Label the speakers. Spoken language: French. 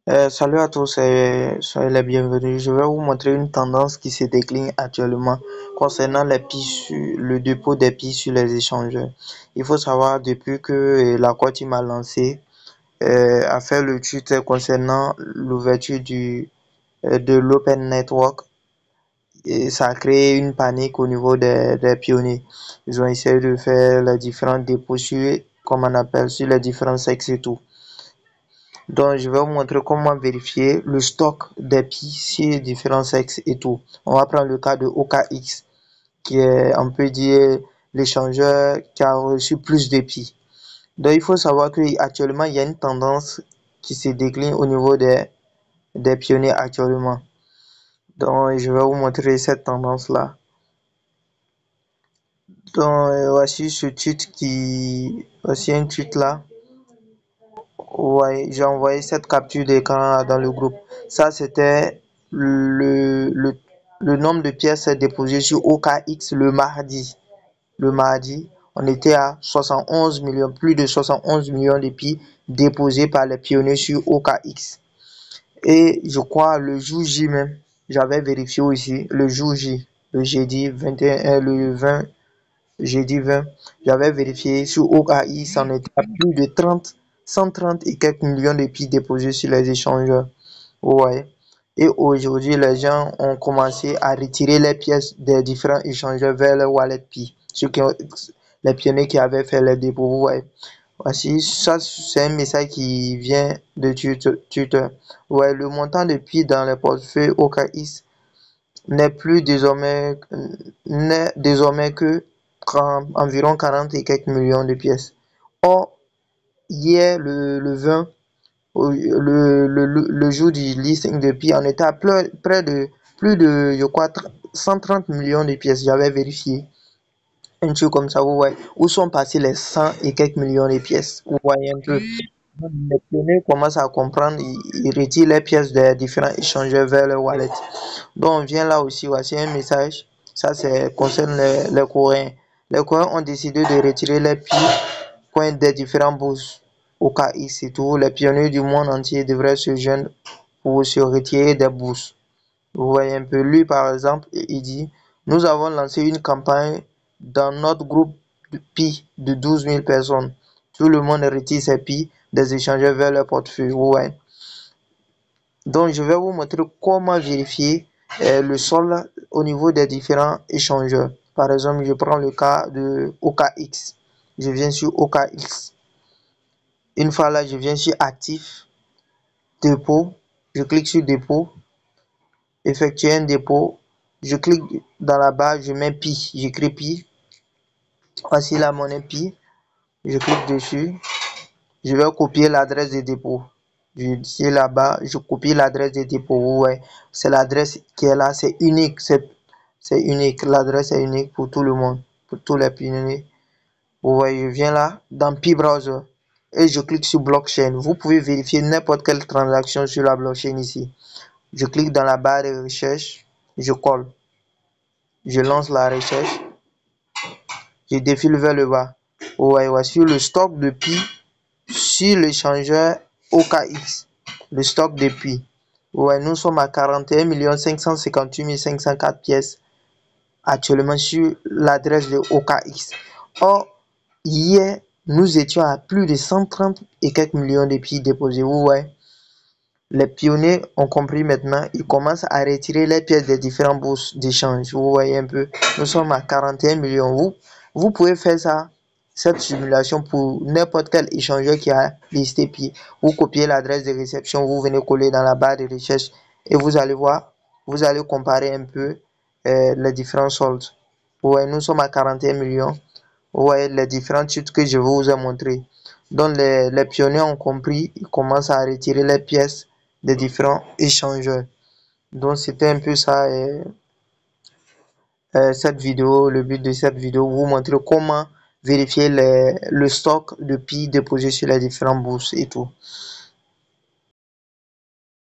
Speaker 1: Salut à tous et soyez les bienvenus. Je vais vous montrer une tendance qui se décline actuellement concernant les le dépôt des pies sur les échangeurs. Il faut savoir depuis que la Côte m'a lancé a fait le tuto concernant l'ouverture de l'Open Network et ça a créé une panique au niveau des pionniers. Ils ont essayé de faire les différents dépôts sur, comme on appelle, sur les différents sexes et tout. Donc, je vais vous montrer comment vérifier le stock des pies sur différents sexes et tout. On va prendre le cas de OKX, qui est, on peut dire, l'échangeur qui a reçu plus de pies. Donc, il faut savoir qu'actuellement, il y a une tendance qui se décline au niveau des pionniers actuellement. Donc, je vais vous montrer cette tendance-là. Donc, voici ce tweet voici un tweet là. Ouais, j'ai envoyé cette capture d'écran dans le groupe. Ça, c'était le nombre de pièces déposées sur OKX le mardi. Le mardi, on était à 71 millions, plus de 71 millions de pieds déposés par les pionniers sur OKX. Et je crois le jour J même, j'avais vérifié aussi, le jour J, le jeudi 21, le 20, jeudi 20, j'avais vérifié sur OKX, on était à plus de 130 et quelques millions de pieds déposés sur les échangeurs. Ouais. Et aujourd'hui, les gens ont commencé à retirer les pièces des différents échangeurs vers le wallet Pi. Les pionniers qui avaient fait les dépôts. Ouais. Voici, ça, c'est un message qui vient de Twitter. Ouais, le montant de Pi dans les portefeuilles OKX n'est plus désormais, n'est désormais que environ 40 et quelques millions de pièces. Or, hier, le 20, le jour du listing de Pi, on était à près de plus de, je crois, 130 millions de pièces. J'avais vérifié. Un truc comme ça, vous voyez. Où sont passés les 100 et quelques millions de pièces? Vous voyez un peu. Les pionniers commencent à comprendre, ils retirent les pièces des différents échangeurs vers le wallet. Donc on vient là aussi, voici un message. Ça, c'est concerne les Coréens. Les Coréens ont décidé de retirer les coins des différents bourses. Au cas ici, tout, les pionniers du monde entier devraient se joindre pour se retirer des bourses. Vous voyez un peu, lui par exemple, il dit, nous avons lancé une campagne dans notre groupe de Pi de 12 000 personnes. Tout le monde retire ses Pi des échangeurs vers leur portefeuille. Vous voyez. Donc, je vais vous montrer comment vérifier le sol au niveau des différents échangeurs. Par exemple, je prends le cas de OKX. Je viens sur OKX. Une fois là, je viens sur Actif, Dépôt. Je clique sur Dépôt, effectuer un dépôt. Je clique dans la barre, je mets Pi. J'écris Pi. Voici la monnaie Pi. Je clique dessus. Je vais copier l'adresse de dépôt. Je suis là-bas, je copie l'adresse de dépôt. Ouais, c'est l'adresse qui est là, c'est unique. C'est unique. L'adresse est unique pour tout le monde, pour tous les pionniers. Vous voyez, je viens là dans Pi Browser et je clique sur blockchain. Vous pouvez vérifier n'importe quelle transaction sur la blockchain ici. Je clique dans la barre de recherche, je colle, je lance la recherche, je défile vers le bas. Vous voyez, voici le stock de Pi sur l'échangeur OKX, le stock de Pi. Ouais, nous sommes à 41 558 504 pièces actuellement sur l'adresse de OKX. Or, hier, nous étions à plus de 130 et quelques millions de pieds déposés. Vous voyez, les pionniers ont compris maintenant, ils commencent à retirer les pièces des différentes bourses d'échange. Vous voyez un peu, nous sommes à 41 millions. Vous pouvez faire ça, cette simulation pour n'importe quel échangeur qui a listé Pi. Vous copiez l'adresse de réception, vous venez coller dans la barre de recherche et vous allez voir, vous allez comparer un peu les différents soldes. Vous voyez, nous sommes à 41 millions. Vous voyez les différents titres que je vous ai montrés. Donc les pionniers ont compris, ils commencent à retirer les pièces des différents échangeurs. Donc c'était un peu ça cette vidéo, le but de cette vidéo, vous montrer comment vérifier le stock de Pi déposé sur les différentes bourses et tout.